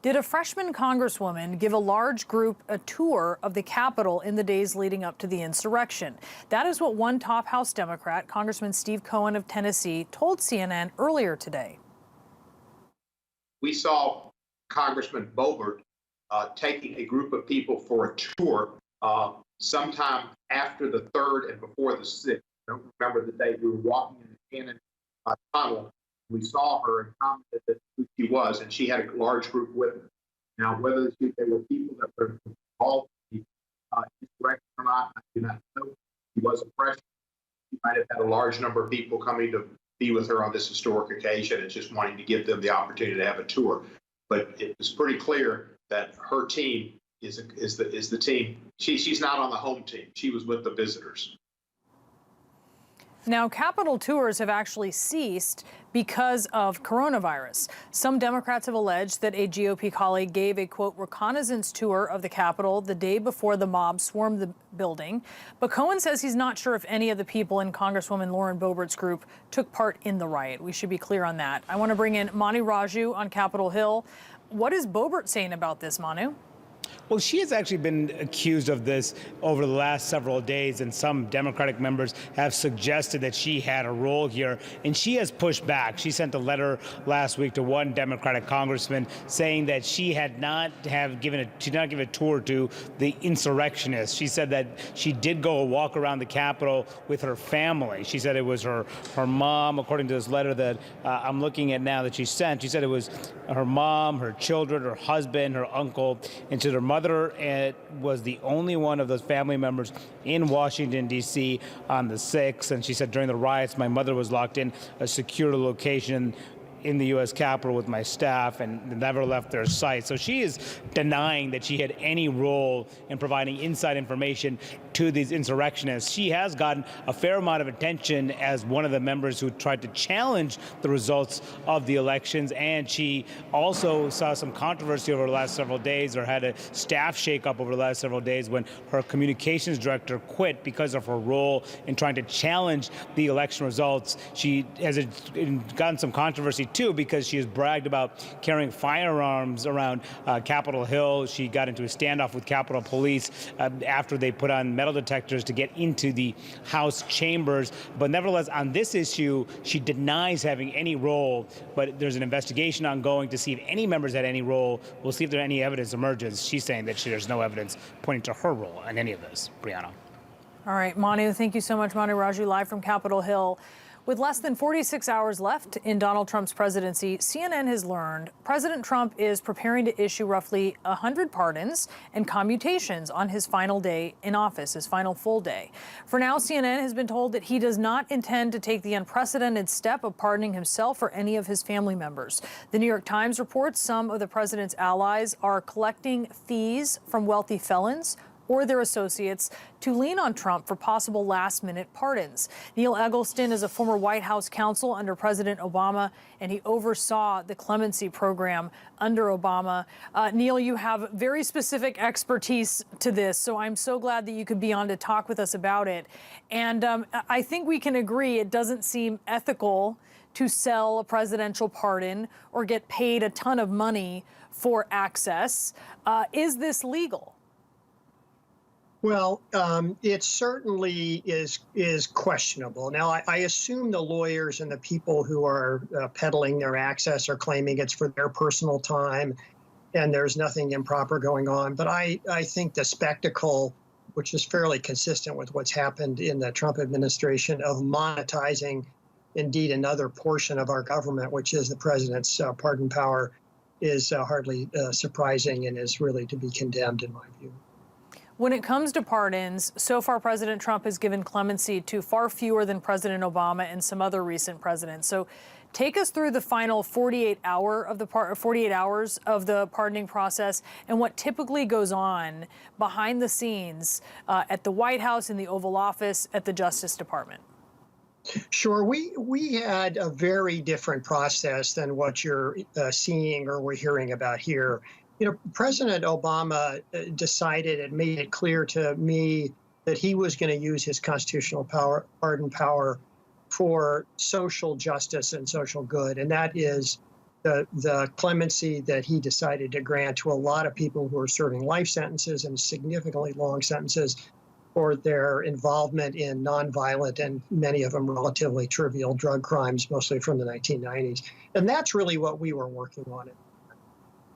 Did a freshman congresswoman give a large group a tour of the Capitol in the days leading up to the insurrection? That is what one top House Democrat, Congressman Steve Cohen of Tennessee, told CNN earlier today. We saw Congressman Boebert taking a group of people for a tour sometime after the 3rd and before the 6th. I don't remember the day. We were walking in the Cannon tunnel. We saw her and commented that who she was, and she had a large group with her. Now, whether they were people that were involved in the insurrection or not, I do not know. She was a freshman. She might have had a large number of people coming to be with her on this historic occasion and just wanting to give them the opportunity to have a tour. But it was pretty clear that her team is the team. She's not on the home team. She was with the visitors. Now, Capitol tours have actually ceased because of coronavirus. Some Democrats have alleged that a GOP colleague gave a, quote, reconnaissance tour of the Capitol the day before the mob swarmed the building. But Cohen says he's not sure if any of the people in Congresswoman Lauren Boebert's group took part in the riot. We should be clear on that. I want to bring in Manu Raju on Capitol Hill. What is Boebert saying about this, Manu? Well, she has actually been accused of this over the last several days, and some Democratic members have suggested that she had a role here, and she has pushed back. She sent a letter last week to one Democratic congressman saying that she did not give a tour to the insurrectionists. She said that she did go a walk around the Capitol with her family. She said it was her mom, according to this letter that I'm looking at now that she sent. She said it was her mom, her children, her husband, her uncle, and to her mother was the only one of those family members in Washington, D.C. on the 6th. And she said during the riots, my mother was locked in a secure location in the U.S. Capitol with my staff and never left their sight. So she is denying that she had any role in providing inside information to these insurrectionists. She has gotten a fair amount of attention as one of the members who tried to challenge the results of the elections, and she also saw some controversy over the last several days, or had a staff shakeup over the last several days when her communications director quit because of her role in trying to challenge the election results. She has gotten some controversy too, because she has bragged about carrying firearms around Capitol Hill. She got into a standoff with Capitol Police after they put on metal detectors to get into the House chambers. But nevertheless, on this issue, she denies having any role, but there's an investigation ongoing to see if any members had any role. We'll see if there any evidence emerges. She's saying that there's no evidence pointing to her role in any of this. Brianna. All right, Manu, thank you so much. Manu Raju, live from Capitol Hill. With less than 46 hours left in Donald Trump's presidency, CNN has learned President Trump is preparing to issue roughly 100 pardons and commutations on his final day in office, his final full day. For now, CNN has been told that he does not intend to take the unprecedented step of pardoning himself or any of his family members. The New York Times reports some of the president's allies are collecting fees from wealthy felons or their associates to lean on Trump for possible last-minute pardons. Neil Eggleston is a former White House counsel under President Obama, and he oversaw the clemency program under Obama. Neil, you have very specific expertise to this, so I'm so glad that you could be on to talk with us about it. And I think we can agree it doesn't seem ethical to sell a presidential pardon or get paid a ton of money for access. Is this legal? Well, it certainly is questionable. Now, I assume the lawyers and the people who are peddling their access are claiming it's for their personal time and there's nothing improper going on. But I think the spectacle, which is fairly consistent with what's happened in the Trump administration, of monetizing indeed another portion of our government, which is the president's pardon power, is hardly surprising and is really to be condemned in my view. When it comes to pardons, so far President Trump has given clemency to far fewer than President Obama and some other recent presidents. So take us through the final 48 hours of the pardoning process and what typically goes on behind the scenes at the White House, in the Oval Office, at the Justice Department. Sure. We had a very different process than what you're seeing or we're hearing about here. You know, President Obama decided and made it clear to me that he was going to use his constitutional pardon power for social justice and social good. And that is the clemency that he decided to grant to a lot of people who are serving life sentences and significantly long sentences for their involvement in nonviolent and many of them relatively trivial drug crimes, mostly from the 1990s. And that's really what we were working on.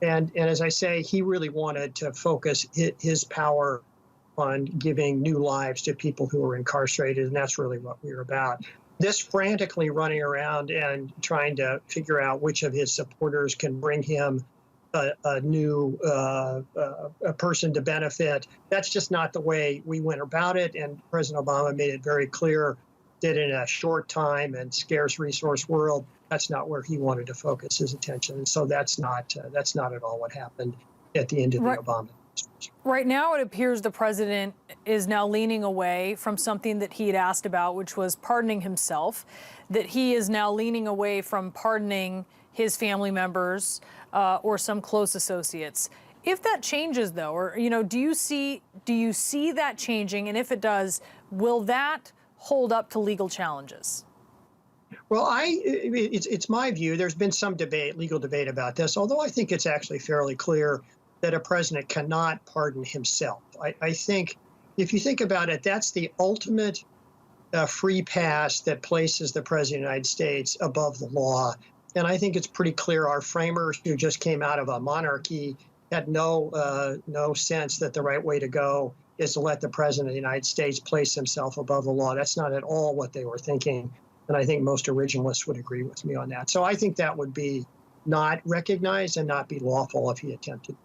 And as I say, he really wanted to focus his power on giving new lives to people who were incarcerated, and that's really what we were about. This frantically running around and trying to figure out which of his supporters can bring him a new person to benefit, that's just not the way we went about it. And President Obama made it very clear that in a short time and scarce resource world, that's not where he wanted to focus his attention. And so that's not at all what happened at the end of the Obama administration. Right now, it appears the president is now leaning away from something that he had asked about, which was pardoning himself, that he is now leaning away from pardoning his family members or some close associates. If that changes, though, or, do you see that changing? And if it does, will that hold up to legal challenges? Well, it's my view. There's been some legal debate about this, although I think it's actually fairly clear that a president cannot pardon himself. I think if you think about it, that's the ultimate free pass that places the president of the United States above the law. And I think it's pretty clear our framers, who just came out of a monarchy, had no sense that the right way to go is to let the president of the United States place himself above the law. That's not at all what they were thinking. And I think most originalists would agree with me on that. So I think that would be not recognized and not be lawful if he attempted.